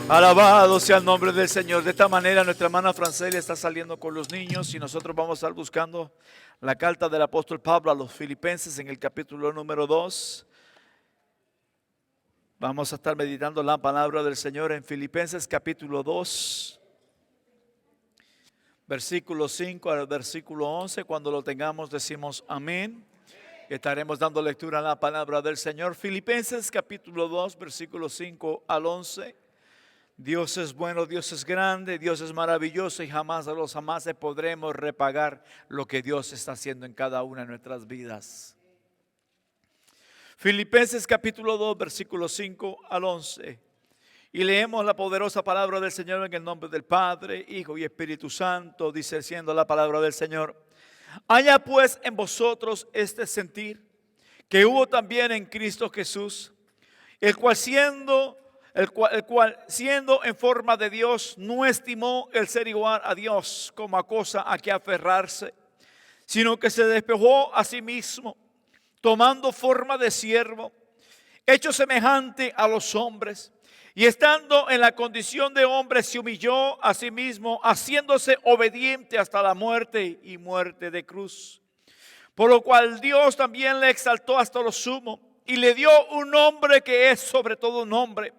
Alabado sea el nombre del Señor. De esta manera nuestra hermana Francelia está saliendo con los niños y nosotros vamos a estar buscando la carta del apóstol Pablo a los Filipenses en el capítulo número 2. Vamos a estar meditando la palabra del Señor en Filipenses capítulo 2, versículo 5 al versículo 11. Cuando lo tengamos decimos amén. Estaremos dando lectura a la palabra del Señor. Filipenses capítulo 2, versículo 5 al 11. Dios es bueno, Dios es grande, Dios es maravilloso y jamás a los jamases podremos repagar lo que Dios está haciendo en cada una de nuestras vidas. Filipenses capítulo 2, versículos 5 al 11. Y leemos la poderosa palabra del Señor en el nombre del Padre, Hijo y Espíritu Santo, dice siendo la palabra del Señor. Haya pues en vosotros este sentir que hubo también en Cristo Jesús, el cual siendo en forma de Dios no estimó el ser igual a Dios como a cosa a que aferrarse, sino que se despojó a sí mismo, tomando forma de siervo, hecho semejante a los hombres, y estando en la condición de hombre se humilló a sí mismo, haciéndose obediente hasta la muerte y muerte de cruz. Por lo cual Dios también le exaltó hasta lo sumo y le dio un nombre que es sobre todo nombre,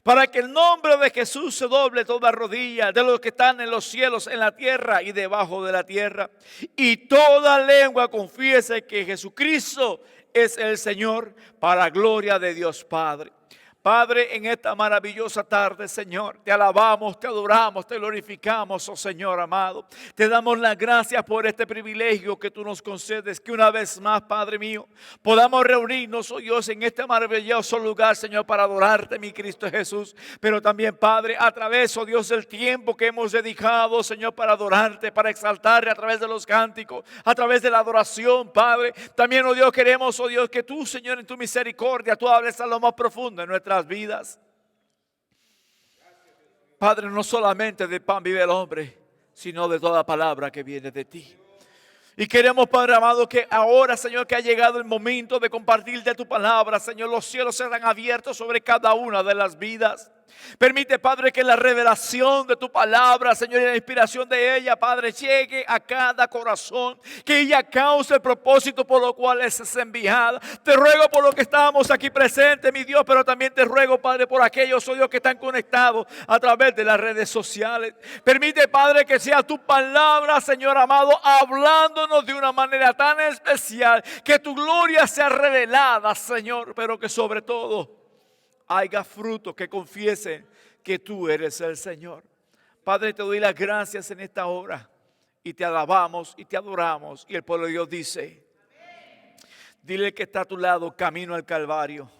para que el nombre de Jesús se doble toda rodilla de los que están en los cielos, en la tierra y debajo de la tierra, y toda lengua confiese que Jesucristo es el Señor, para gloria de Dios Padre. Padre, en esta maravillosa tarde, Señor, te alabamos, te adoramos, te glorificamos, oh Señor amado. Te damos las gracias por este privilegio que tú nos concedes, que una vez más, Padre mío, podamos reunirnos, oh Dios, en este maravilloso lugar, Señor, para adorarte, mi Cristo Jesús. Pero también, Padre, a través, oh Dios, del tiempo que hemos dedicado, Señor, para adorarte, para exaltarte a través de los cánticos, a través de la adoración, Padre. También, oh Dios, queremos, oh Dios, que tú, Señor, en tu misericordia, tú hables a lo más profundo de nuestras vidas. Padre, no solamente de pan vive el hombre, sino de toda palabra que viene de ti. Y queremos, Padre amado, que ahora, Señor, que ha llegado el momento de compartir de tu palabra, Señor, los cielos serán abiertos sobre cada una de las vidas. Permite, Padre, que la revelación de tu palabra, Señor, y la inspiración de ella, Padre, llegue a cada corazón, que ella cause el propósito por lo cual es enviada. Te ruego por lo que estamos aquí presentes, mi Dios, pero también te ruego, Padre, por aquellos, oh Dios, que están conectados a través de las redes sociales. Permite, Padre, que sea tu palabra, Señor amado, hablándonos de una manera tan especial, que tu gloria sea revelada, Señor, pero que sobre todo haya frutos que confiesen que tú eres el Señor. Padre, te doy las gracias en esta hora y te alabamos y te adoramos. Y el pueblo de Dios dice, amén. Dile que está a tu lado, camino al Calvario.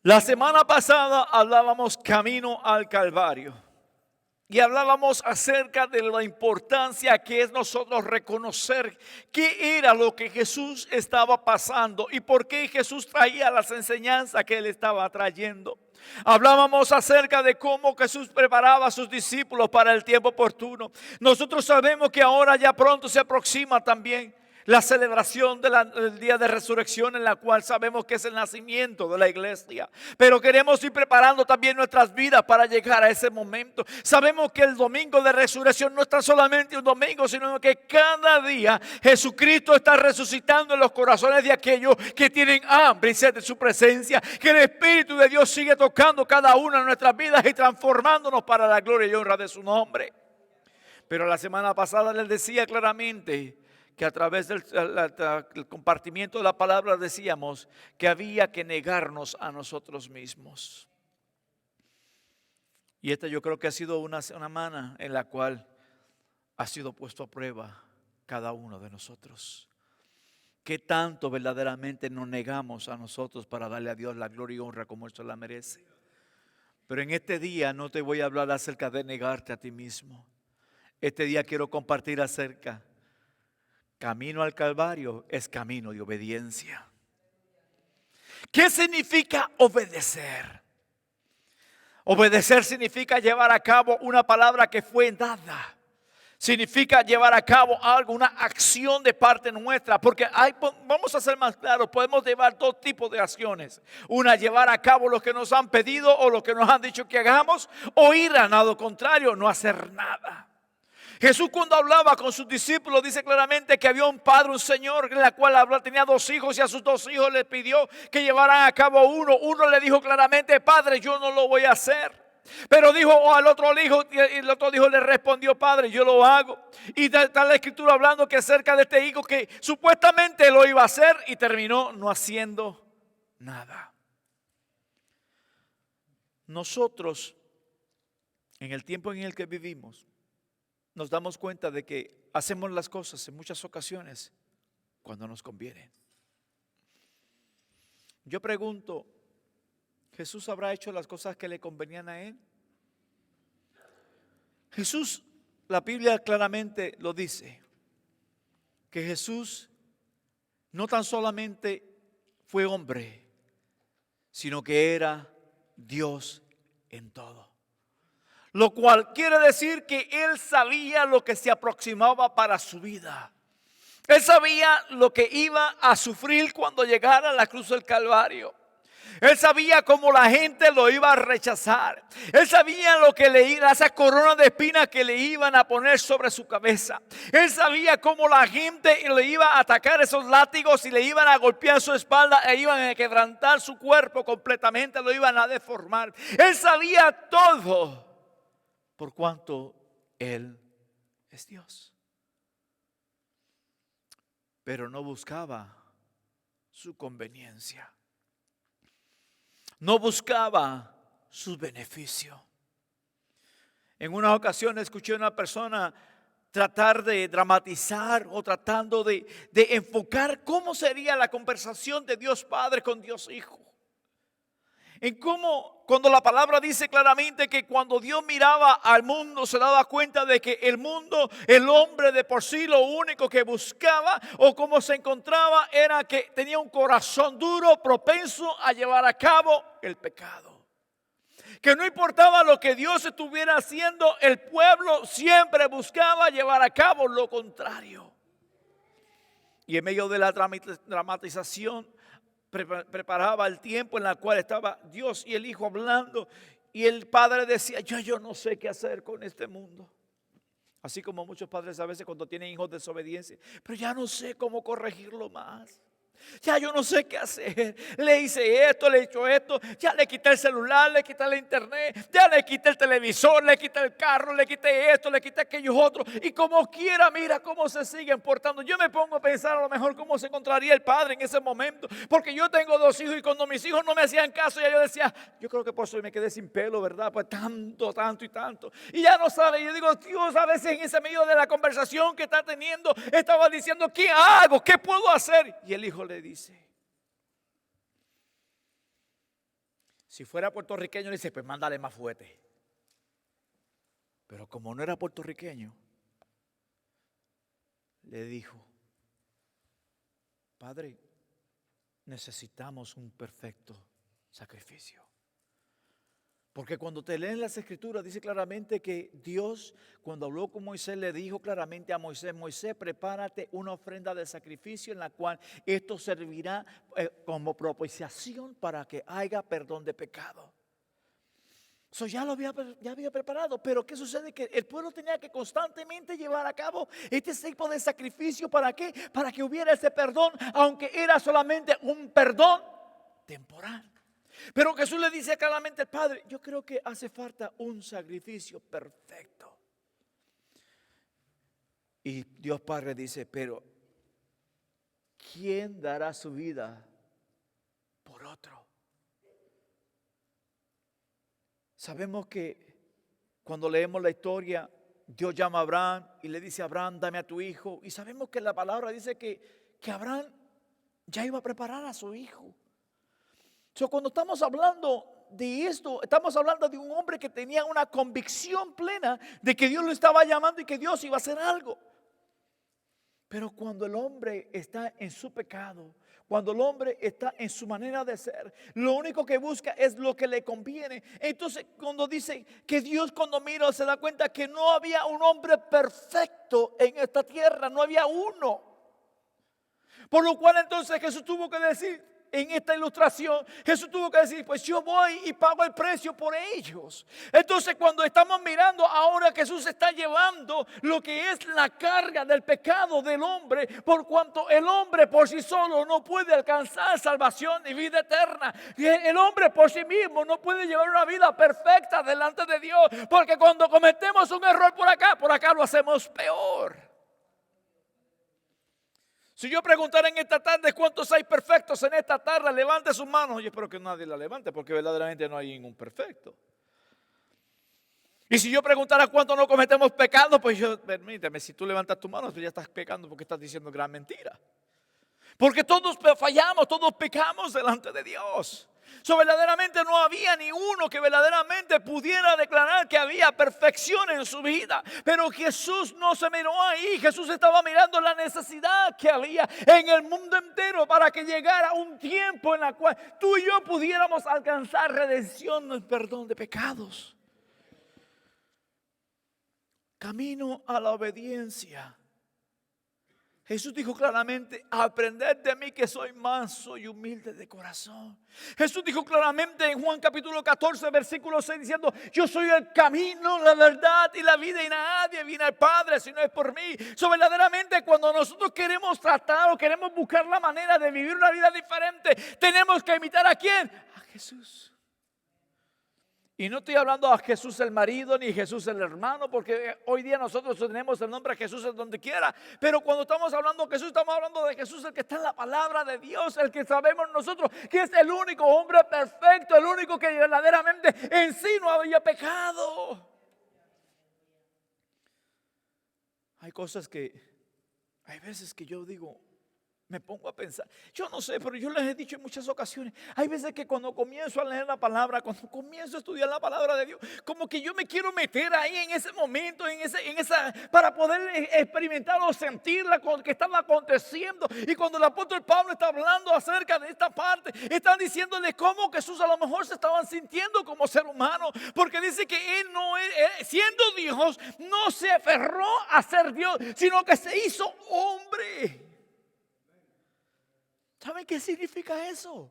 La semana pasada hablábamos camino al Calvario. Y hablábamos acerca de la importancia que es nosotros reconocer qué era lo que Jesús estaba pasando y por qué Jesús traía las enseñanzas que él estaba trayendo. Hablábamos acerca de cómo Jesús preparaba a sus discípulos para el tiempo oportuno. Nosotros sabemos que ahora ya pronto se aproxima también la celebración del día de resurrección, en la cual sabemos que es el nacimiento de la iglesia. Pero queremos ir preparando también nuestras vidas para llegar a ese momento. Sabemos que el domingo de resurrección no está solamente un domingo, sino que cada día Jesucristo está resucitando en los corazones de aquellos que tienen hambre y sed de su presencia. Que el Espíritu de Dios sigue tocando cada una de nuestras vidas y transformándonos para la gloria y honra de su nombre. Pero la semana pasada les decía claramente que a través del compartimiento de la palabra decíamos que había que negarnos a nosotros mismos. Y esta yo creo que ha sido una semana en la cual ha sido puesto a prueba cada uno de nosotros. ¿Qué tanto verdaderamente nos negamos a nosotros para darle a Dios la gloria y honra como Él se la merece? Pero en este día no te voy a hablar acerca de negarte a ti mismo. Este día quiero compartir acerca camino al Calvario es camino de obediencia. ¿Qué significa obedecer? Obedecer significa llevar a cabo una palabra que fue dada. significa llevar a cabo algo, una acción de parte nuestra, porque vamos a ser más claros, podemos llevar dos tipos de acciones. Una, llevar a cabo lo que nos han pedido o lo que nos han dicho que hagamos, o ir a nado contrario, no hacer nada. Jesús, cuando hablaba con sus discípulos, dice claramente que había un padre, un señor, en la cual tenía 2 hijos, y a sus 2 hijos les pidió que llevaran a cabo uno. Uno le dijo claramente: Padre, yo no lo voy a hacer. Pero dijo al otro hijo, y el otro hijo le respondió: Padre, yo lo hago. Y está la escritura hablando que acerca de este hijo, que supuestamente lo iba a hacer y terminó no haciendo nada. Nosotros, en el tiempo en el que vivimos, nos damos cuenta de que hacemos las cosas en muchas ocasiones cuando nos conviene. Yo pregunto, ¿Jesús habrá hecho las cosas que le convenían a él? Jesús, la Biblia claramente lo dice, que Jesús no tan solamente fue hombre, sino que era Dios en todo. Lo cual quiere decir que él sabía lo que se aproximaba para su vida. Él sabía lo que iba a sufrir cuando llegara a la cruz del Calvario. Él sabía cómo la gente lo iba a rechazar. Él sabía lo que esa corona de espinas que le iban a poner sobre su cabeza. Él sabía cómo la gente le iba a atacar esos látigos y le iban a golpear su espalda e iban a quebrantar su cuerpo completamente, lo iban a deformar. Él sabía todo, por cuanto Él es Dios. Pero no buscaba su conveniencia. No buscaba su beneficio. En una ocasión escuché a una persona tratar de dramatizar o tratando de enfocar cómo sería la conversación de Dios Padre con Dios Hijo. En cómo, cuando la palabra dice claramente que cuando Dios miraba al mundo se daba cuenta de que el mundo, el hombre de por sí, lo único que buscaba o cómo se encontraba era que tenía un corazón duro, propenso a llevar a cabo el pecado. Que no importaba lo que Dios estuviera haciendo, el pueblo siempre buscaba llevar a cabo lo contrario. Y en medio de la dramatización, preparaba el tiempo en el cual estaba Dios y el Hijo hablando, y el padre decía: yo no sé qué hacer con este mundo. Así como muchos padres a veces cuando tienen hijos desobedientes: pero ya no sé cómo corregirlo más. Ya yo no sé qué hacer. Le hice esto, le he hecho esto. Ya le quité el celular, le quité la internet, ya le quité el televisor, le quité el carro, le quité esto, le quité aquellos otros. Y como quiera, mira cómo se siguen portando. Yo me pongo a pensar a lo mejor cómo se encontraría el padre en ese momento. Porque yo tengo 2 hijos y cuando mis hijos no me hacían caso, ya yo decía: yo creo que por eso me quedé sin pelo, ¿verdad? Pues tanto y tanto. Y ya no sabe. Yo digo: Dios, a veces en ese medio de la conversación que está teniendo, estaba diciendo: ¿qué hago? ¿Qué puedo hacer? Y el hijo le dice, si fuera puertorriqueño, le dice: pues mándale más fuerte. Pero como no era puertorriqueño, le dijo: Padre, necesitamos un perfecto sacrificio. Porque cuando te leen las escrituras dice claramente que Dios, cuando habló con Moisés, le dijo claramente a Moisés: Moisés, prepárate una ofrenda de sacrificio en la cual esto servirá como propiciación para que haya perdón de pecado. Ya había preparado, pero ¿qué sucede? Que el pueblo tenía que constantemente llevar a cabo este tipo de sacrificio. ¿Para qué? Para que hubiera ese perdón, aunque era solamente un perdón temporal. Pero Jesús le dice claramente al Padre: yo creo que hace falta un sacrificio perfecto. Y Dios Padre dice: pero ¿quién dará su vida por otro? Sabemos que cuando leemos la historia, Dios llama a Abraham y le dice: Abraham, dame a tu hijo. Y sabemos que la palabra dice que Abraham ya iba a preparar a su hijo. Cuando estamos hablando de esto, estamos hablando de un hombre que tenía una convicción plena de que Dios lo estaba llamando y que Dios iba a hacer algo. Pero cuando el hombre está en su pecado, Cuando el hombre está en su manera de ser, lo único que busca es lo que le conviene. Entonces, cuando dice que Dios, cuando mira, se da cuenta que no había un hombre perfecto en esta tierra, no había uno. Por lo cual entonces Jesús tuvo que decir, en esta ilustración, Jesús tuvo que decir, pues yo voy y pago el precio por ellos. Entonces, cuando estamos mirando ahora, Jesús está llevando lo que es la carga del pecado del hombre, por cuanto el hombre por sí solo no puede alcanzar salvación y vida eterna. Y el hombre por sí mismo no puede llevar una vida perfecta delante de Dios, porque cuando cometemos un error por acá lo hacemos peor. Si yo preguntara en esta tarde cuántos hay perfectos en esta tarde, levante sus manos. Yo espero que nadie la levante, porque verdaderamente no hay ningún perfecto. Y si yo preguntara cuántos no cometemos pecado, pues permíteme, si tú levantas tu mano, tú ya estás pecando porque estás diciendo gran mentira. Porque todos fallamos, todos pecamos delante de Dios. Verdaderamente no había ni uno que verdaderamente pudiera declarar que había perfección en su vida. Pero Jesús no se miró ahí. Jesús estaba mirando la necesidad que había en el mundo entero para que llegara un tiempo en el cual tú y yo pudiéramos alcanzar redención, perdón de pecados. Camino a la obediencia. Jesús dijo claramente, aprended de mí que soy manso y humilde de corazón. Jesús dijo claramente en Juan capítulo 14 versículo 6 diciendo, yo soy el camino, la verdad y la vida, y nadie viene al Padre si no es por mí. Verdaderamente cuando nosotros queremos tratar o queremos buscar la manera de vivir una vida diferente, tenemos que imitar ¿a quién? A Jesús. Y no estoy hablando a Jesús el marido ni Jesús el hermano, porque hoy día nosotros tenemos el nombre de Jesús en donde quiera. Pero cuando estamos hablando de Jesús, estamos hablando de Jesús, el que está en la palabra de Dios, el que sabemos nosotros que es el único hombre perfecto, el único que verdaderamente en sí no había pecado. Hay cosas hay veces que yo digo, me pongo a pensar, yo no sé, pero yo les he dicho en muchas ocasiones, hay veces que cuando comienzo a leer la palabra, cuando comienzo a estudiar la palabra de Dios, como que yo me quiero meter ahí en ese momento, para poder experimentar o sentir lo que estaba aconteciendo. Y cuando el apóstol Pablo está hablando acerca de esta parte, están diciéndole cómo Jesús a lo mejor se estaban sintiendo como ser humano, porque dice que él no siendo Dios, no se aferró a ser Dios, sino que se hizo hombre. ¿Saben qué significa eso?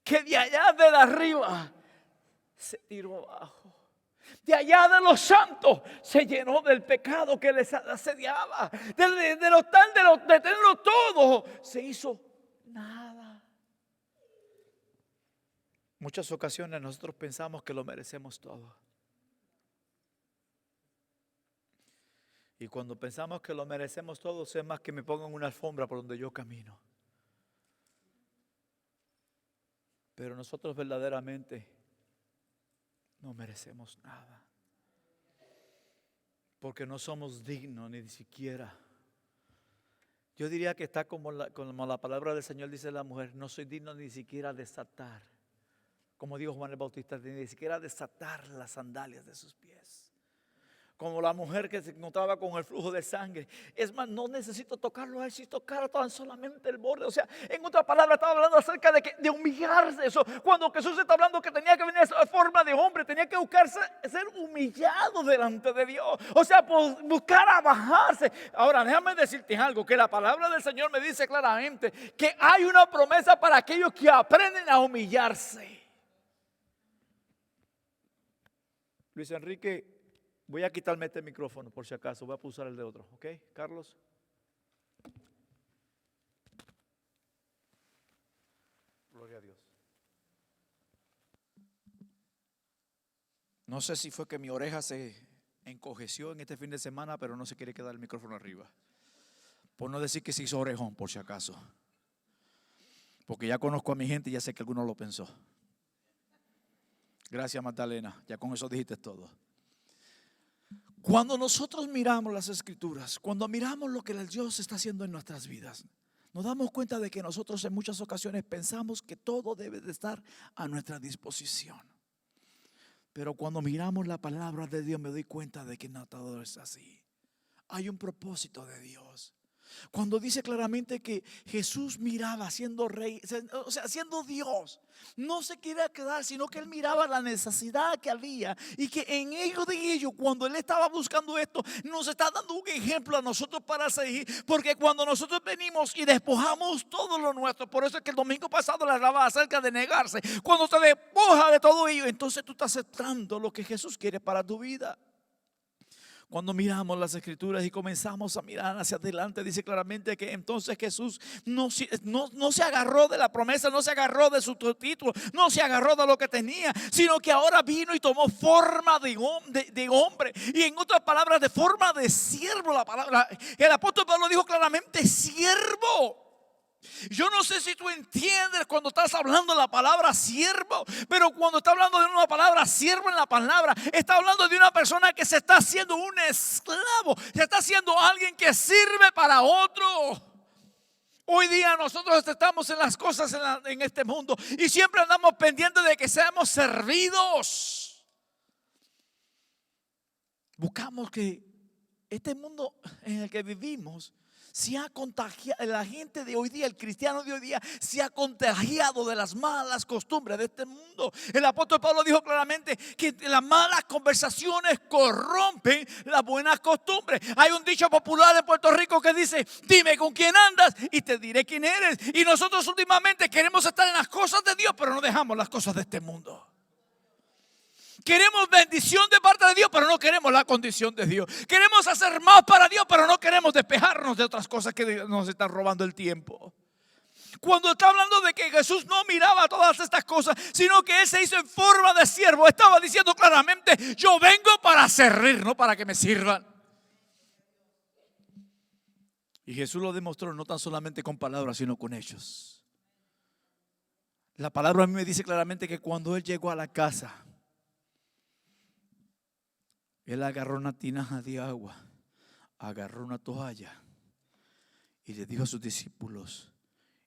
Que de allá de arriba se tiró abajo. De allá de los santos se llenó del pecado que les asediaba. De tenerlo todo, se hizo nada. Muchas ocasiones nosotros pensamos que lo merecemos todo. Y cuando pensamos que lo merecemos todo, es más que me pongan una alfombra por donde yo camino. Pero nosotros verdaderamente no merecemos nada. Porque no somos dignos ni siquiera. Yo diría que está como la palabra del Señor dice la mujer, no soy digno ni siquiera desatar. Como dijo Juan el Bautista, ni siquiera desatar las sandalias de sus pies. Como la mujer que se encontraba con el flujo de sangre. Es más, no necesito tocarlo a él, si tocara tan solamente el borde. O sea, en otra palabra estaba hablando acerca de humillarse. Eso, cuando Jesús está hablando que tenía que venir en forma de hombre, tenía que buscarse ser humillado delante de Dios. O sea, buscar abajarse. Ahora, déjame decirte algo, que la palabra del Señor me dice claramente que hay una promesa para aquellos que aprenden a humillarse. Luis Enrique, voy a quitarme este micrófono por si acaso, voy a pulsar el de otro, ¿ok? Carlos. Gloria a Dios. No sé si fue que mi oreja se encojeció en este fin de semana, pero no se quiere quedar el micrófono arriba. Por no decir que se hizo orejón, por si acaso. Porque ya conozco a mi gente y ya sé que alguno lo pensó. Gracias, Magdalena, ya con eso dijiste todo. Cuando nosotros miramos las escrituras, cuando miramos lo que el Dios está haciendo en nuestras vidas, nos damos cuenta de que nosotros en muchas ocasiones pensamos que todo debe de estar a nuestra disposición. Pero cuando miramos la palabra de Dios me doy cuenta de que no todo es así. Hay un propósito de Dios. Cuando dice claramente que Jesús miraba siendo rey, o sea, siendo Dios, no se quería quedar, sino que Él miraba la necesidad que había y que en ello de ello, cuando Él estaba buscando esto, nos está dando un ejemplo a nosotros para seguir. Porque cuando nosotros venimos y despojamos todo lo nuestro, por eso es que el domingo pasado le hablaba acerca de negarse. Cuando te despoja de todo ello, entonces tú estás aceptando lo que Jesús quiere para tu vida. Cuando miramos las escrituras y comenzamos a mirar hacia adelante, dice claramente que entonces Jesús no se agarró de la promesa, no se agarró de su título, no se agarró de lo que tenía, sino que ahora vino y tomó forma de hombre, y en otras palabras, de forma de siervo. El apóstol Pablo dijo claramente siervo. Yo no sé si tú entiendes cuando estás hablando de la palabra siervo, pero cuando está hablando de una palabra siervo en la palabra, está hablando de una persona que se está haciendo un esclavo, se está haciendo alguien que sirve para otro. Hoy día nosotros estamos en las cosas en este mundo y siempre andamos pendientes de que seamos servidos. Buscamos que este mundo en el que vivimos se ha contagiado, la gente de hoy día, el cristiano de hoy día, se ha contagiado de las malas costumbres de este mundo. El apóstol Pablo dijo claramente que las malas conversaciones corrompen las buenas costumbres. Hay un dicho popular de Puerto Rico que dice: dime con quién andas y te diré quién eres. Y nosotros últimamente queremos estar en las cosas de Dios, pero no dejamos las cosas de este mundo. Queremos bendición de parte de Dios, pero no queremos la condición de Dios. Queremos hacer más para Dios, pero no queremos despejarnos de otras cosas que nos están robando el tiempo. Cuando está hablando de que Jesús no miraba todas estas cosas, sino que Él se hizo en forma de siervo, estaba diciendo claramente: yo vengo para servir, no para que me sirvan. Y Jesús lo demostró no tan solamente con palabras, sino con hechos. La palabra a mí me dice claramente que cuando Él llegó a la casa, Él agarró una tinaja de agua, agarró una toalla y le dijo a sus discípulos,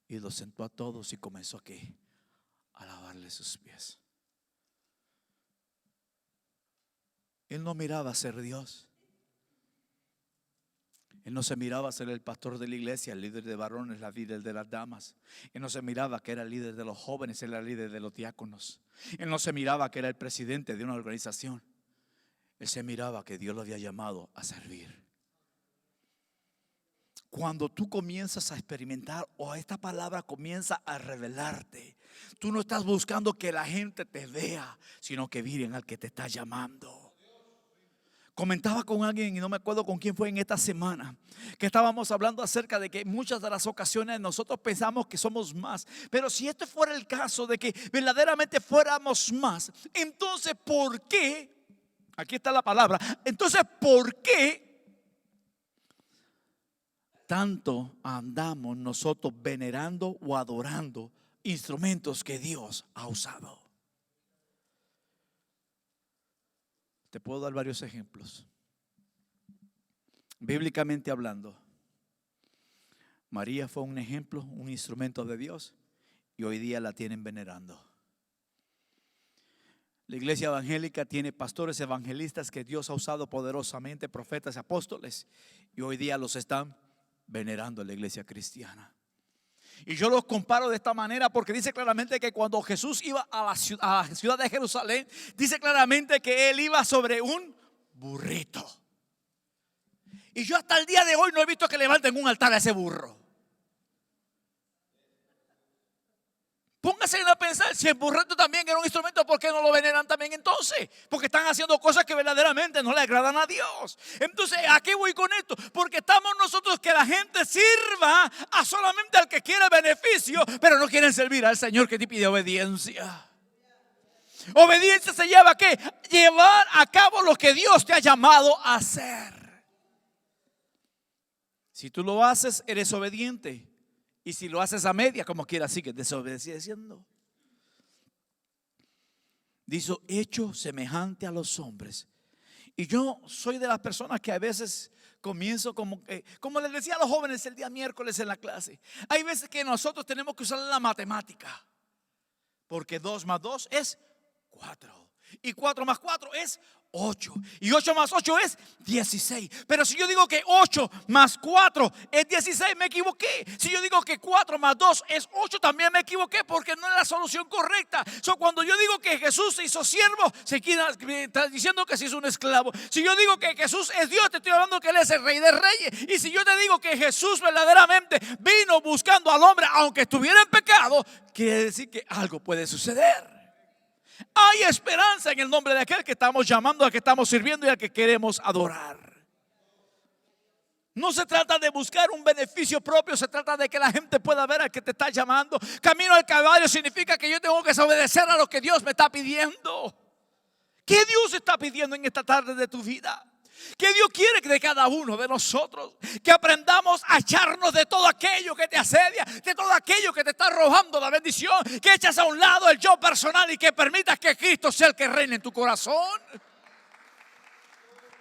y los sentó a todos y comenzó a lavarle sus pies. Él no miraba a ser Dios. Él no se miraba a ser el pastor de la iglesia, el líder de varones, la líder de las damas. Él no se miraba que era el líder de los jóvenes, él era el líder de los diáconos. Él no se miraba que era el presidente de una organización. Él se miraba que Dios lo había llamado a servir. Cuando tú comienzas a experimentar, o esta palabra comienza a revelarte, tú no estás buscando que la gente te vea, sino que miren al que te está llamando. Comentaba con alguien, y no me acuerdo con quién fue en esta semana, que estábamos hablando acerca de que muchas de las ocasiones nosotros pensamos que somos más. Pero si este fuera el caso de que verdaderamente fuéramos más, entonces ¿por qué? Aquí está la palabra. Entonces, ¿por qué tanto andamos nosotros venerando o adorando instrumentos que Dios ha usado? Te puedo dar varios ejemplos. Bíblicamente hablando, María fue un ejemplo, un instrumento de Dios, y hoy día la tienen venerando. La iglesia evangélica tiene pastores evangelistas que Dios ha usado poderosamente, profetas y apóstoles, y hoy día los están venerando en la iglesia cristiana. Y yo los comparo de esta manera porque dice claramente que cuando Jesús iba a la ciudad de Jerusalén, dice claramente que Él iba sobre un burrito. Y yo hasta el día de hoy no he visto que levanten un altar a ese burro. Póngase a pensar, si el burrito también era un instrumento, ¿por qué no lo veneran también entonces? Porque están haciendo cosas que verdaderamente no le agradan a Dios. Entonces, ¿a qué voy con esto? Porque estamos nosotros que la gente sirva a solamente al que quiere beneficio, pero no quieren servir al Señor que te pide obediencia. Obediencia se lleva ¿a qué? Llevar a cabo lo que Dios te ha llamado a hacer. Si tú lo haces, eres obediente. Y si lo haces a media, como quiera, sigues desobedeciendo. Dice, hecho semejante a los hombres. Y yo soy de las personas que a veces comienzo como les decía a los jóvenes el día miércoles en la clase. Hay veces que nosotros tenemos que usar la matemática. Porque 2 más 2 es 4. Y 4 más 4 es 8. Y 8 más 8 es 16. Pero si yo digo que 8 más 4 es 16, me equivoqué. Si yo digo que 4 más 2 es 8, también me equivoqué, porque no es la solución correcta. Cuando yo digo que Jesús se hizo siervo, está diciendo que se hizo un esclavo. Si yo digo que Jesús es Dios, te estoy hablando que Él es el Rey de Reyes. Y si yo te digo que Jesús verdaderamente vino buscando al hombre, aunque estuviera en pecado, quiere decir que algo puede suceder. Hay esperanza en el nombre de aquel que estamos llamando, al que estamos sirviendo y al que queremos adorar. No se trata de buscar un beneficio propio, se trata de que la gente pueda ver al que te está llamando. Camino al Calvario significa que yo tengo que obedecer a lo que Dios me está pidiendo. ¿Qué Dios está pidiendo en esta tarde de tu vida? ¿Qué Dios quiere de cada uno de nosotros? Que aprendamos a echarnos de todo aquello que te asedia, de todo aquello que te está robando la bendición, que echas a un lado el yo personal y que permitas que Cristo sea el que reine en tu corazón.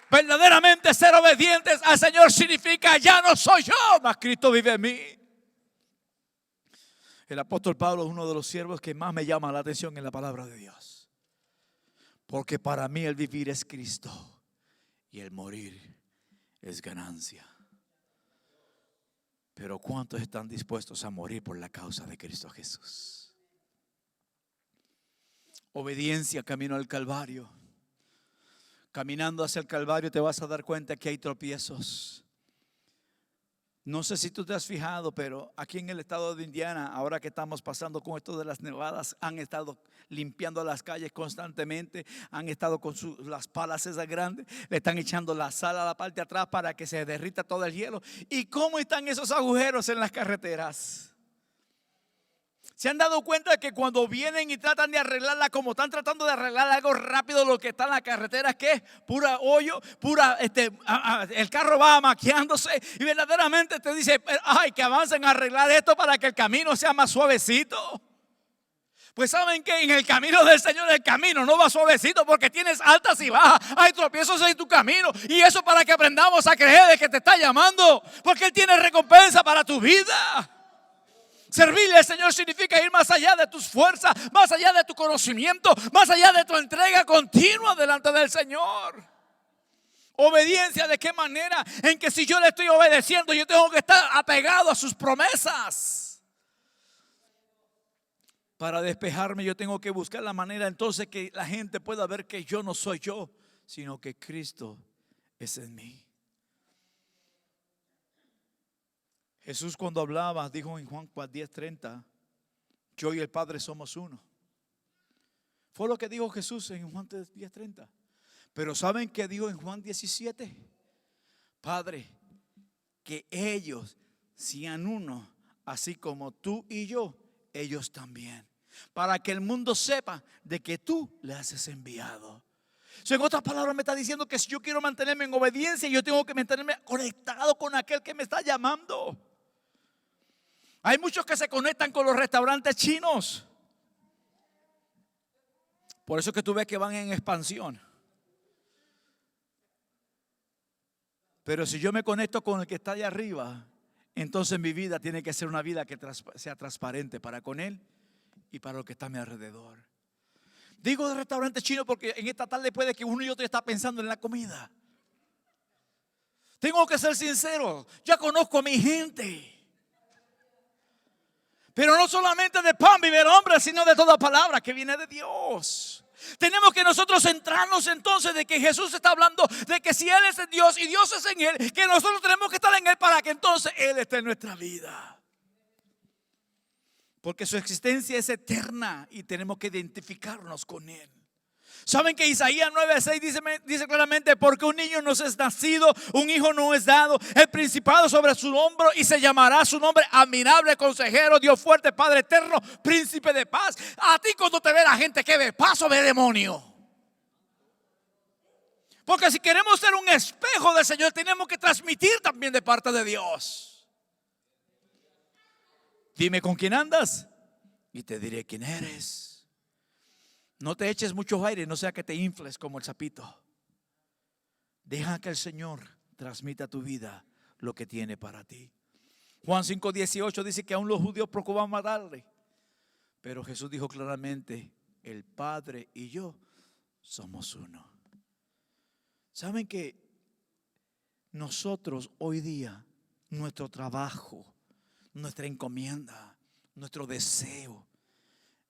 Verdaderamente ser obedientes al Señor significa: ya no soy yo, mas Cristo vive en mí. El apóstol Pablo es uno de los siervos que más me llama la atención en la palabra de Dios, porque para mí el vivir es Cristo y el morir es ganancia. Pero ¿cuántos están dispuestos a morir por la causa de Cristo Jesús? Obediencia, camino al Calvario. Caminando hacia el Calvario te vas a dar cuenta que hay tropiezos. No sé si tú te has fijado, pero aquí en el estado de Indiana, ahora que estamos pasando con esto de las nevadas, han estado limpiando las calles constantemente. Han estado con las palas esas grandes, le están echando la sal a la parte de atrás para que se derrita todo el hielo. ¿Y cómo están esos agujeros en las carreteras? ¿Se han dado cuenta que cuando vienen y tratan de arreglarla, como están tratando de arreglar algo rápido, lo que está en la carretera es que es pura hoyo, el carro va maquiándose y verdaderamente te dice: ay, que avancen a arreglar esto para que el camino sea más suavecito? Pues saben que en el camino del Señor el camino no va suavecito, porque tienes altas y bajas, hay tropiezos en tu camino, y eso para que aprendamos a creer de que te está llamando, porque Él tiene recompensa para tu vida. Servirle al Señor significa ir más allá de tus fuerzas, más allá de tu conocimiento, más allá de tu entrega continua delante del Señor. Obediencia, ¿de qué manera? En que si yo le estoy obedeciendo, yo tengo que estar apegado a sus promesas. Para despejarme, yo tengo que buscar la manera entonces que la gente pueda ver que yo no soy yo, sino que Cristo es en mí. Jesús, cuando hablaba, dijo en Juan 10:30: yo y el Padre somos uno. Fue lo que dijo Jesús en Juan 10:30. Pero ¿saben qué dijo en Juan 17? Padre, que ellos sean uno, así como tú y yo, ellos también, para que el mundo sepa de que tú le has enviado. En otras palabras, me está diciendo que si yo quiero mantenerme en obediencia, yo tengo que mantenerme conectado con aquel que me está llamando. Hay muchos que se conectan con los restaurantes chinos. Por eso es que tú ves que van en expansión. Pero si yo me conecto con el que está allá arriba, entonces mi vida tiene que ser una vida que sea transparente para con Él y para lo que está a mi alrededor. Digo de restaurante chino porque en esta tarde puede que uno y otro está pensando en la comida. Tengo que ser sincero, ya conozco a mi gente. Pero no solamente de pan vive el hombre, sino de toda palabra que viene de Dios. Tenemos que nosotros centrarnos entonces de que Jesús está hablando de que si Él es en Dios y Dios es en Él, que nosotros tenemos que estar en Él para que entonces Él esté en nuestra vida. Porque su existencia es eterna y tenemos que identificarnos con Él. ¿Saben que Isaías 9:6 dice claramente: porque un niño nos es nacido, un hijo nos es dado, el principado sobre su hombro, y se llamará su nombre admirable, consejero, Dios fuerte, Padre eterno, príncipe de paz? A ti, cuando te ve la gente, ¿qué ve? ¿Paz o ve demonio? Porque si queremos ser un espejo del Señor, tenemos que transmitir también de parte de Dios. Dime con quién andas y te diré quién eres. No te eches mucho aire, no sea que te infles como el sapito. Deja que el Señor transmita a tu vida lo que tiene para ti. Juan 5:18 dice que aún los judíos procuraban matarle, pero Jesús dijo claramente: el Padre y yo somos uno. ¿Saben que nosotros hoy día, nuestro trabajo, nuestra encomienda, nuestro deseo,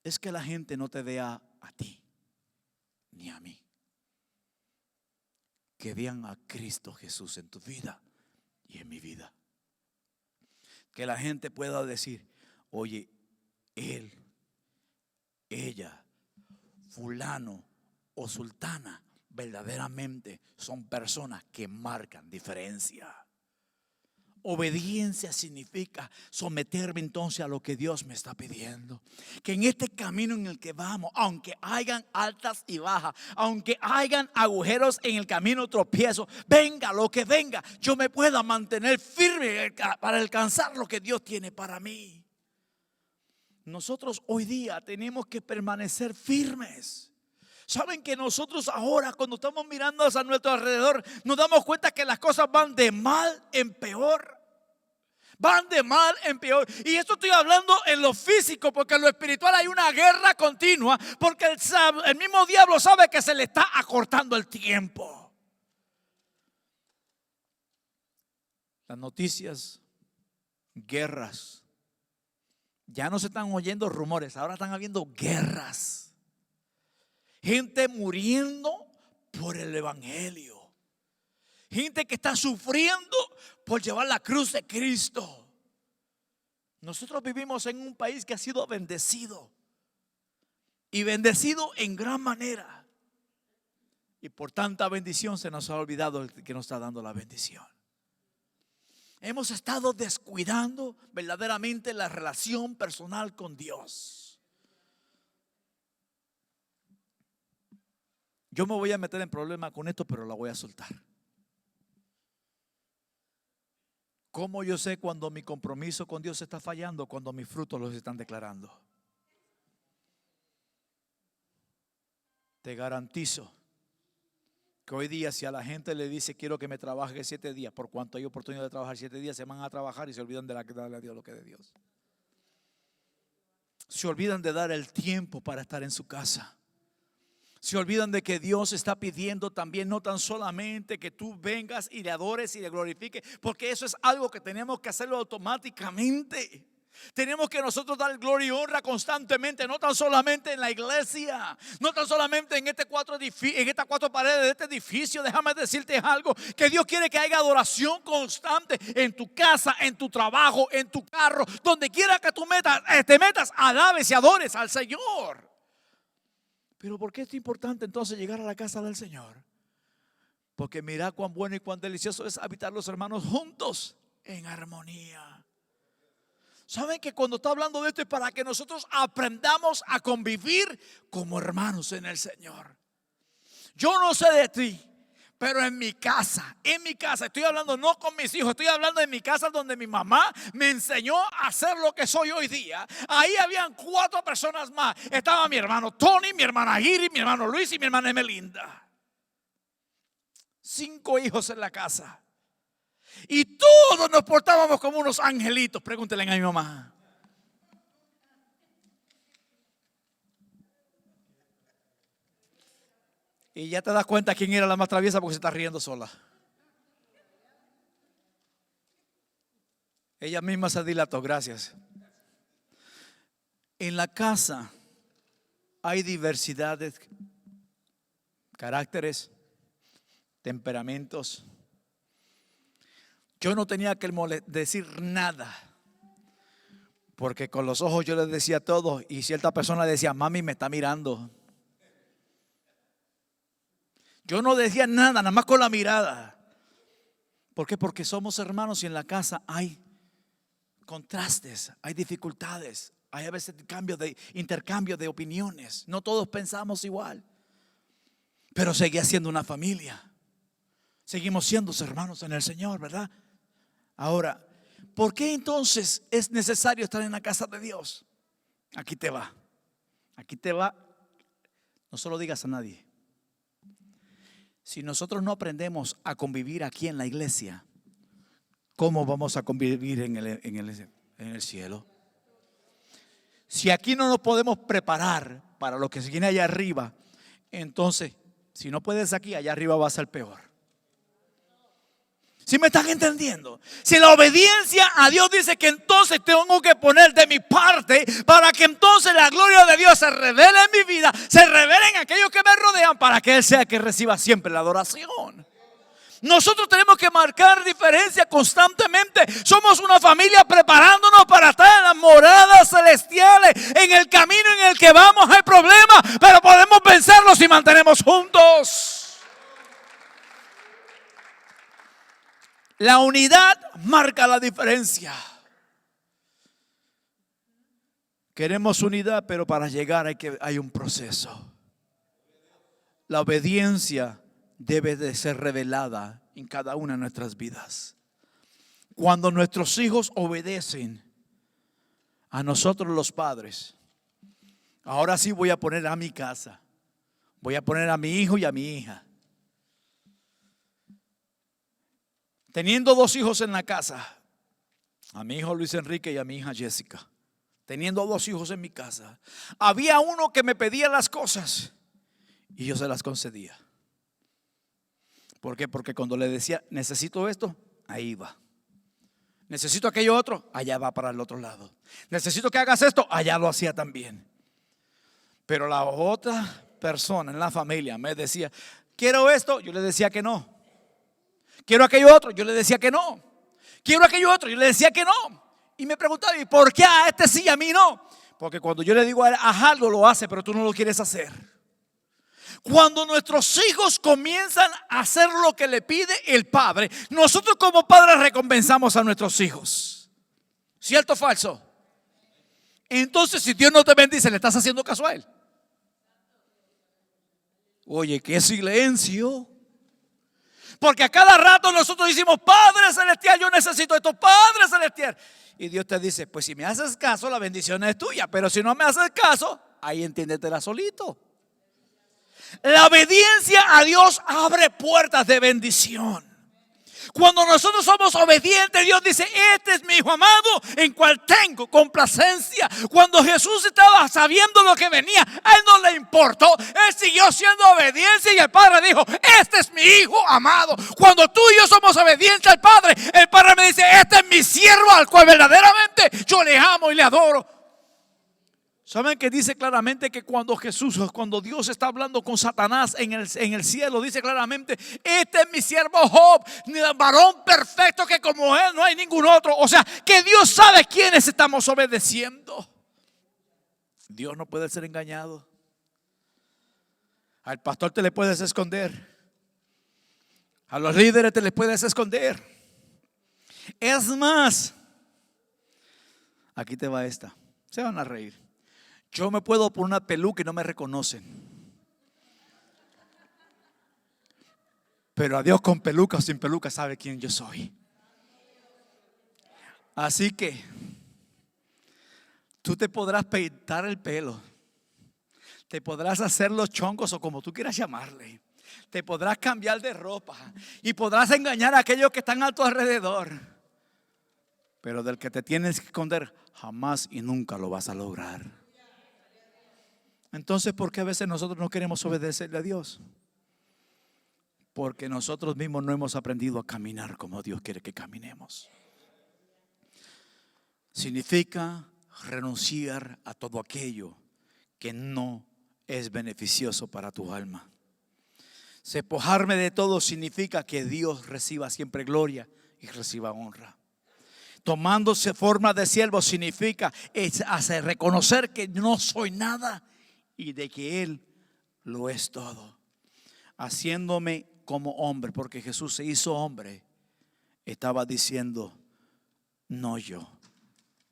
es que la gente no te vea a ti ni a mí, que vean a Cristo Jesús en tu vida y en mi vida? Que la gente pueda decir: oye, él, ella, fulano o sultana verdaderamente son personas que marcan diferencia. Obediencia significa someterme entonces a lo que Dios me está pidiendo. Que en este camino en el que vamos, aunque hayan altas y bajas, aunque hayan agujeros en el camino, tropiezos, venga lo que venga, yo me pueda mantener firme para alcanzar lo que Dios tiene para mí. Nosotros hoy día tenemos que permanecer firmes. Saben que nosotros ahora, cuando estamos mirando hacia nuestro alrededor, nos damos cuenta que las cosas van de mal en peor. Van de mal en peor. Y esto estoy hablando en lo físico, porque en lo espiritual hay una guerra continua, porque el mismo diablo sabe que se le está acortando el tiempo. Las noticias, guerras. Ya no se están oyendo rumores, ahora están habiendo guerras. Gente muriendo por el evangelio. Gente que está sufriendo por llevar la cruz de Cristo. Nosotros vivimos en un país que ha sido bendecido, y bendecido en gran manera. Y por tanta bendición se nos ha olvidado el que nos está dando la bendición. Hemos estado descuidando verdaderamente la relación personal con Dios. Yo me voy a meter en problemas con esto, pero la voy a soltar. ¿Cómo yo sé cuando mi compromiso con Dios está fallando? Cuando mis frutos los están declarando. Te garantizo que hoy día, si a la gente le dice quiero que me trabaje 7 días, por cuanto hay oportunidad de trabajar 7 días, se van a trabajar y se olvidan de darle a Dios lo que es de Dios. Se olvidan de dar el tiempo para estar en su casa. Se olvidan de que Dios está pidiendo también, no tan solamente que tú vengas y le adores y le glorifiques, porque eso es algo que tenemos que hacerlo automáticamente. Tenemos que nosotros dar gloria y honra constantemente, no tan solamente en la iglesia, no tan solamente en estas 4 paredes de este edificio. Déjame decirte algo, que Dios quiere que haya adoración constante en tu casa, en tu trabajo, en tu carro, donde quiera que tú te metas, alabes y adores al Señor. Pero ¿por qué es importante entonces llegar a la casa del Señor? Porque mira cuán bueno y cuán delicioso es habitar los hermanos juntos en armonía. ¿Saben que cuando está hablando de esto es para que nosotros aprendamos a convivir como hermanos en el Señor? Yo no sé de ti, pero en mi casa, estoy hablando no con mis hijos, estoy hablando en mi casa donde mi mamá me enseñó a hacer lo que soy hoy día. Ahí habían 4 personas más. Estaba mi hermano Tony, mi hermana Giri, mi hermano Luis y mi hermana Emelinda. 5 hijos en la casa. Y todos nos portábamos como unos angelitos. Pregúntenle a mi mamá. Y ya te das cuenta quién era la más traviesa, porque se está riendo sola. Ella misma se dilató, gracias. En la casa hay diversidad de caracteres, temperamentos. Yo no tenía que decir nada, porque con los ojos yo les decía todo, y cierta persona decía: mami, me está mirando. Yo no decía nada más con la mirada. ¿Por qué? Porque somos hermanos y en la casa hay contrastes, hay dificultades, hay a veces intercambio de opiniones. No todos pensamos igual, pero seguía siendo una familia. Seguimos siendo hermanos en el Señor, ¿verdad? Ahora, ¿por qué entonces es necesario estar en la casa de Dios? Aquí te va. Aquí te va. No se lo digas a nadie. Si nosotros no aprendemos a convivir aquí en la iglesia, ¿cómo vamos a convivir en el cielo? Si aquí no nos podemos preparar para lo que se viene allá arriba, entonces, si no puedes aquí, allá arriba va a ser peor. ¿Sí me están entendiendo? Si la obediencia a Dios dice que entonces tengo que poner de mi parte para que entonces la gloria de Dios se revele en mi vida, se revele en aquellos que me rodean, para que Él sea que reciba siempre la adoración. Nosotros tenemos que marcar diferencia constantemente. Somos una familia preparándonos para estar en las moradas celestiales. En el camino en el que vamos hay problemas, pero podemos vencerlos si mantenemos juntos. La unidad marca la diferencia. Queremos unidad, pero para llegar hay un proceso. La obediencia debe de ser revelada en cada una de nuestras vidas. Cuando nuestros hijos obedecen a nosotros los padres, ahora sí voy a poner a mi casa, voy a poner a mi hijo y a mi hija. Teniendo 2 hijos en la casa, a mi hijo Luis Enrique y a mi hija Jessica, teniendo 2 hijos en mi casa, había uno que me pedía las cosas y yo se las concedía. ¿Por qué? Porque cuando le decía necesito esto, ahí va. Necesito aquello otro, allá va para el otro lado. Necesito que hagas esto, allá lo hacía también. Pero la otra persona en la familia me decía, quiero esto, yo le decía que no. Quiero aquello otro, yo le decía que no. Quiero aquello otro, yo le decía que no. Y me preguntaba, ¿y por qué a este sí y a mí no? Porque cuando yo le digo a él, haz algo, lo hace, pero tú no lo quieres hacer. Cuando nuestros hijos comienzan a hacer lo que le pide el padre, nosotros como padres recompensamos a nuestros hijos. ¿Cierto o falso? Entonces, si Dios no te bendice, ¿le estás haciendo caso a él? Oye, qué silencio. Porque a cada rato nosotros decimos, Padre Celestial, yo necesito esto, Padre Celestial. Y Dios te dice, pues si me haces caso, la bendición es tuya. Pero si no me haces caso, ahí entiéndetela solito. La obediencia a Dios abre puertas de bendición. Cuando nosotros somos obedientes, Dios dice, este es mi hijo amado en cual tengo complacencia. Cuando Jesús estaba sabiendo lo que venía, a él no le importó. Él siguió siendo obediencia y el Padre dijo, este es mi hijo amado. Cuando tú y yo somos obedientes al Padre, el Padre me dice, este es mi siervo al cual verdaderamente yo le amo y le adoro. ¿Saben que dice claramente que cuando Dios está hablando con Satanás en el cielo, dice claramente, este es mi siervo Job, varón perfecto que como él no hay ningún otro? O sea, que Dios sabe quiénes estamos obedeciendo. Dios no puede ser engañado. Al pastor te le puedes esconder. A los líderes te les puedes esconder. Es más, aquí te va esta. Se van a reír. Yo me puedo poner una peluca y no me reconocen. Pero a Dios con peluca o sin peluca sabe quién yo soy. Así que tú te podrás peitar el pelo, te podrás hacer los chongos o como tú quieras llamarle, te podrás cambiar de ropa y podrás engañar a aquellos que están a tu alrededor. Pero del que te tienes que esconder jamás y nunca lo vas a lograr. Entonces, ¿por qué a veces nosotros no queremos obedecerle a Dios? Porque nosotros mismos no hemos aprendido a caminar como Dios quiere que caminemos. Significa renunciar a todo aquello que no es beneficioso para tu alma. Despojarme de todo significa que Dios reciba siempre gloria y reciba honra. Tomándose forma de siervo significa hacer reconocer que no soy nada y de que Él lo es todo. Haciéndome como hombre, porque Jesús se hizo hombre, estaba diciendo, no yo,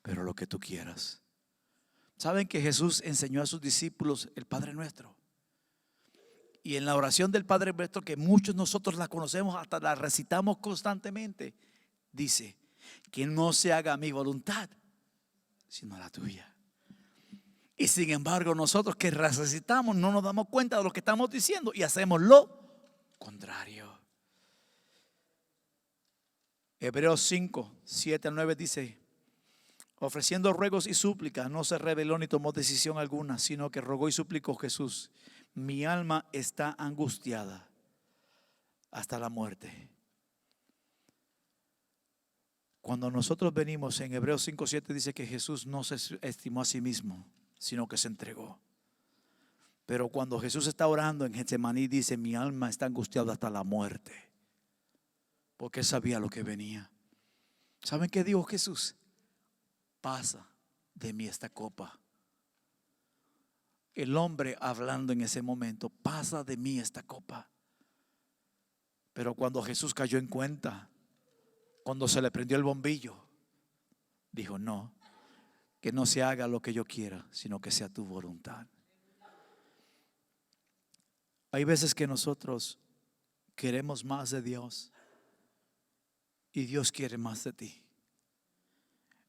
pero lo que tú quieras. ¿Saben que Jesús enseñó a sus discípulos el Padre Nuestro? Y en la oración del Padre Nuestro, que muchos nosotros la conocemos, hasta la recitamos constantemente, dice, que no se haga mi voluntad, sino la tuya. Y sin embargo nosotros que recitamos no nos damos cuenta de lo que estamos diciendo y hacemos lo contrario. Hebreos 5, 7 al 9 dice, ofreciendo ruegos y súplicas, no se rebeló ni tomó decisión alguna, sino que rogó y suplicó Jesús, mi alma está angustiada hasta la muerte. Cuando nosotros venimos, en Hebreos 5:7 dice que Jesús no se estimó a sí mismo, sino que se entregó. Pero cuando Jesús está orando en Getsemaní, dice: mi alma está angustiada hasta la muerte, porque él sabía lo que venía. ¿Saben qué dijo Jesús? Pasa de mí esta copa. El hombre hablando en ese momento: pasa de mí esta copa. Pero cuando Jesús cayó en cuenta, cuando se le prendió el bombillo, dijo: no, que no se haga lo que yo quiera, sino que sea tu voluntad. Hay veces que nosotros queremos más de Dios y Dios quiere más de ti.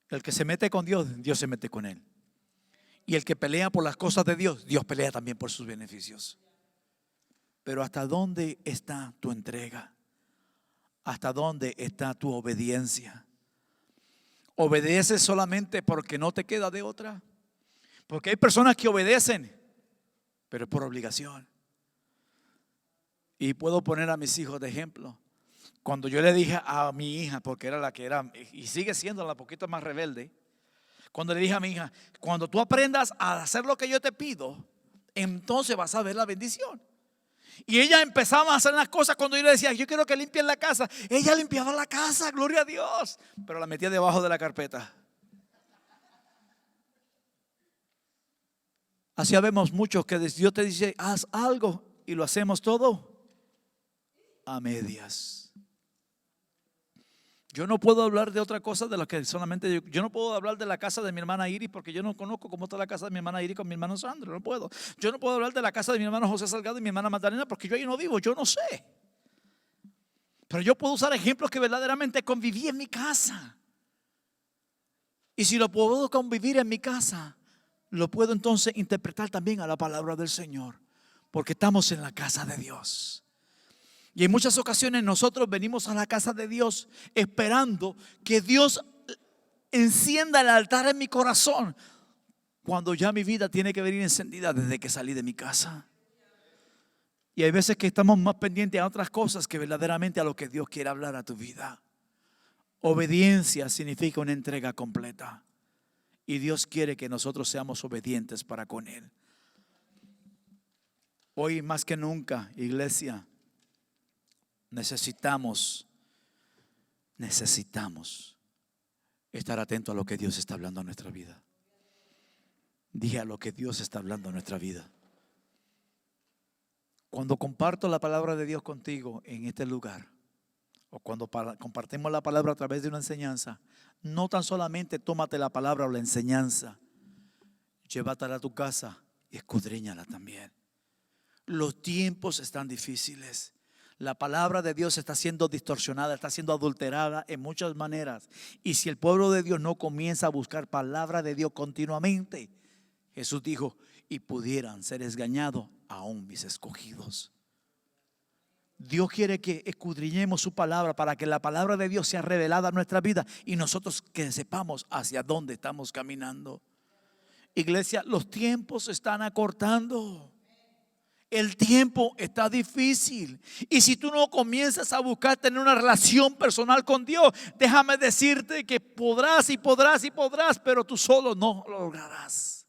El que se mete con Dios, Dios se mete con él. Y el que pelea por las cosas de Dios, Dios pelea también por sus beneficios. Pero ¿hasta dónde está tu entrega? ¿Hasta dónde está tu obediencia? ¿Obedeces solamente porque no te queda de otra? Porque hay personas que obedecen, pero por obligación. Y puedo poner a mis hijos de ejemplo. Cuando yo le dije a mi hija, porque era la que era y sigue siendo la poquito más rebelde, cuando le dije a mi hija: cuando tú aprendas a hacer lo que yo te pido, entonces vas a ver la bendición. Y ella empezaba a hacer las cosas. Cuando yo le decía: yo quiero que limpien la casa, ella limpiaba la casa, gloria a Dios, pero la metía debajo de la carpeta. Así vemos muchos que Dios te dice: haz algo, y lo hacemos todo a medias. Yo no puedo hablar de otra cosa de lo que solamente yo no puedo hablar de la casa de mi hermana Iris, porque yo no conozco cómo está la casa de mi hermana Iris con mi hermano Sandro. No puedo. Yo no puedo hablar de la casa de mi hermano José Salgado y mi hermana Magdalena, porque yo ahí no vivo, yo no sé. Pero yo puedo usar ejemplos que verdaderamente conviví en mi casa. Y si lo puedo convivir en mi casa, lo puedo entonces interpretar también a la palabra del Señor, porque estamos en la casa de Dios. Y en muchas ocasiones nosotros venimos a la casa de Dios esperando que Dios encienda el altar en mi corazón, cuando ya mi vida tiene que venir encendida desde que salí de mi casa. Y hay veces que estamos más pendientes a otras cosas que verdaderamente a lo que Dios quiere hablar a tu vida. Obediencia significa una entrega completa, y Dios quiere que nosotros seamos obedientes para con Él. Hoy más que nunca, iglesia, necesitamos estar atentos a lo que Dios está hablando en nuestra vida. Dije: a lo que Dios está hablando en nuestra vida. Cuando comparto la palabra de Dios contigo en este lugar, o cuando compartimos la palabra a través de una enseñanza, no tan solamente tómate la palabra o la enseñanza, llévatela a tu casa y escudriñala también. Los tiempos están difíciles. La palabra de Dios está siendo distorsionada, está siendo adulterada en muchas maneras. Y si el pueblo de Dios no comienza a buscar palabra de Dios continuamente, Jesús dijo: y pudieran ser engañados aún mis escogidos. Dios quiere que escudriñemos su palabra para que la palabra de Dios sea revelada a nuestra vida y nosotros que sepamos hacia dónde estamos caminando. Iglesia, los tiempos se están acortando. El tiempo está difícil. Y si tú no comienzas a buscar tener una relación personal con Dios, déjame decirte que podrás y podrás y podrás, pero tú solo no lo lograrás.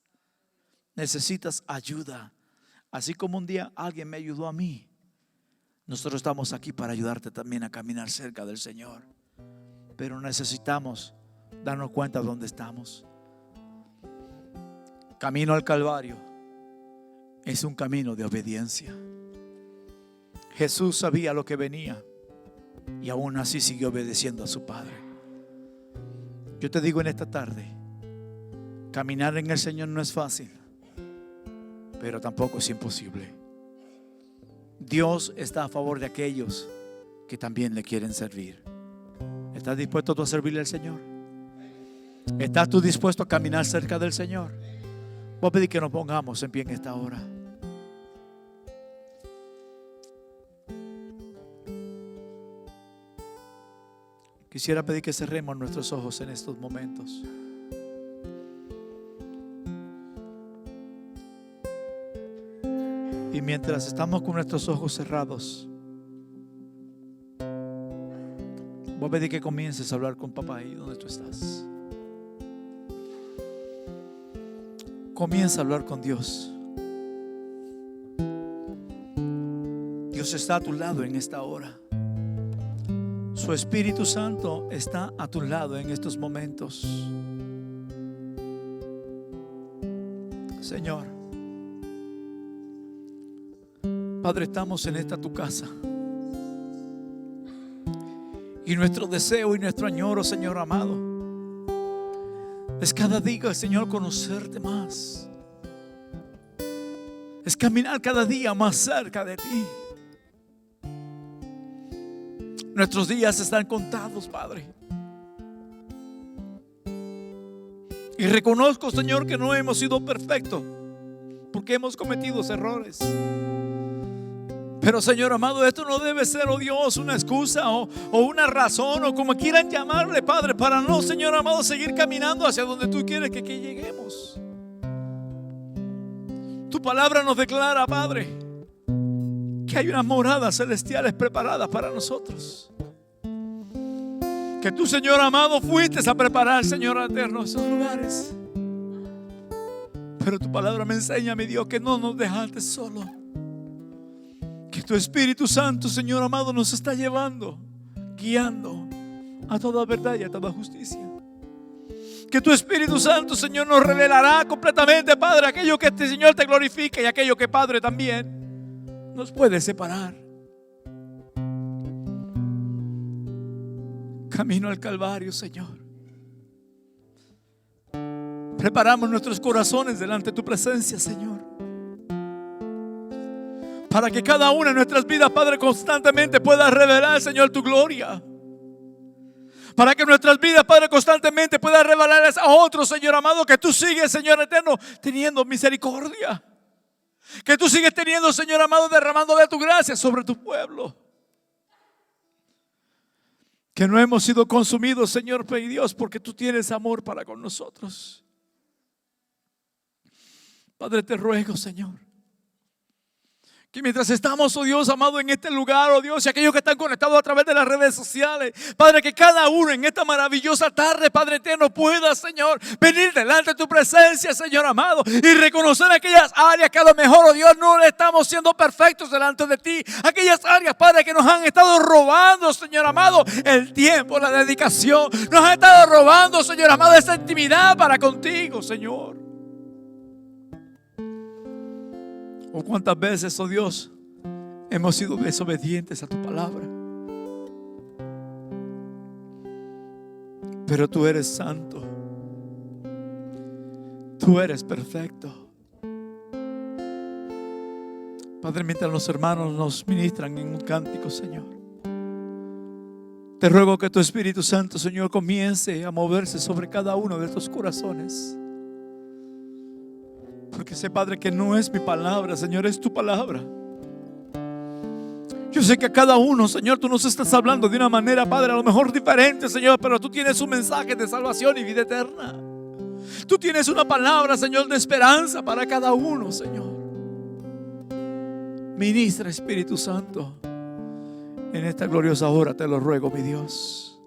Necesitas ayuda. Así como un día alguien me ayudó a mí, nosotros estamos aquí para ayudarte también a caminar cerca del Señor. Pero necesitamos darnos cuenta de dónde estamos. Camino al Calvario es un camino de obediencia. Jesús sabía lo que venía y aún así siguió obedeciendo a su Padre. Yo te digo en esta tarde, caminar en el Señor no es fácil, pero tampoco es imposible. Dios está a favor de aquellos que también le quieren servir. ¿Estás dispuesto tú a servirle al Señor? ¿Estás tú dispuesto a caminar cerca del Señor? Voy a pedir que nos pongamos en pie en esta hora. Quisiera pedir que cerremos nuestros ojos en estos momentos. Y mientras estamos con nuestros ojos cerrados, Voy a pedir que comiences a hablar con papá ahí donde tú estás. Comienza a hablar con Dios. Dios está a tu lado en esta hora. Su Espíritu Santo está a tu lado en estos momentos. Señor, Padre, estamos en esta tu casa. Y nuestro deseo y nuestro añoro, Señor amado, es cada día, Señor, conocerte más. Es caminar cada día más cerca de ti. Nuestros días están contados, Padre. Y reconozco, Señor, que no hemos sido perfectos, porque hemos cometido errores. Pero, Señor amado, esto no debe ser, oh Dios, una excusa o una razón, o como quieran llamarle, Padre, para no, Señor amado, seguir caminando hacia donde tú quieres que lleguemos. Tu palabra nos declara, Padre, que hay unas moradas celestiales preparadas para nosotros. Que tú, Señor amado, fuiste a preparar, Señor eterno, esos lugares. Pero tu palabra me enseña, mi Dios, que no nos dejaste solos. Que tu Espíritu Santo, Señor amado, nos está llevando, guiando a toda verdad y a toda justicia. Que tu Espíritu Santo, Señor, nos revelará completamente, Padre, aquello que este Señor te glorifica y aquello que, Padre, también nos puede separar. Camino al Calvario, Señor. Preparamos nuestros corazones delante de tu presencia, Señor, para que cada una de nuestras vidas, Padre, constantemente pueda revelar, Señor, tu gloria. Para que nuestras vidas, Padre, constantemente pueda revelarles a otros, Señor amado, que tú sigues, Señor eterno, teniendo misericordia. Que tú sigues teniendo, Señor amado, derramando de tu gracia sobre tu pueblo. Que no hemos sido consumidos, Señor Dios, porque tú tienes amor para con nosotros. Padre, te ruego, Señor, que mientras estamos, oh Dios amado, en este lugar, oh Dios, y aquellos que están conectados a través de las redes sociales, Padre, que cada uno en esta maravillosa tarde, Padre eterno, pueda, Señor, venir delante de tu presencia, Señor amado, y reconocer aquellas áreas que a lo mejor, oh Dios, no estamos siendo perfectos delante de ti. Aquellas áreas, Padre, que nos han estado robando, Señor amado, el tiempo, la dedicación. Nos han estado robando, Señor amado, esa intimidad para contigo, Señor. O cuántas veces, oh Dios, hemos sido desobedientes a tu palabra. Pero tú eres santo. Tú eres perfecto. Padre, mientras los hermanos nos ministran en un cántico, Señor, te ruego que tu Espíritu Santo, Señor, comience a moverse sobre cada uno de estos corazones. Porque sé, Padre, que no es mi palabra, Señor, es tu palabra. Yo sé que a cada uno, Señor, tú nos estás hablando de una manera, Padre, a lo mejor diferente, Señor, pero tú tienes un mensaje de salvación y vida eterna. Tú tienes una palabra, Señor, de esperanza para cada uno, Señor. Ministra, Espíritu Santo, en esta gloriosa hora, te lo ruego, mi Dios.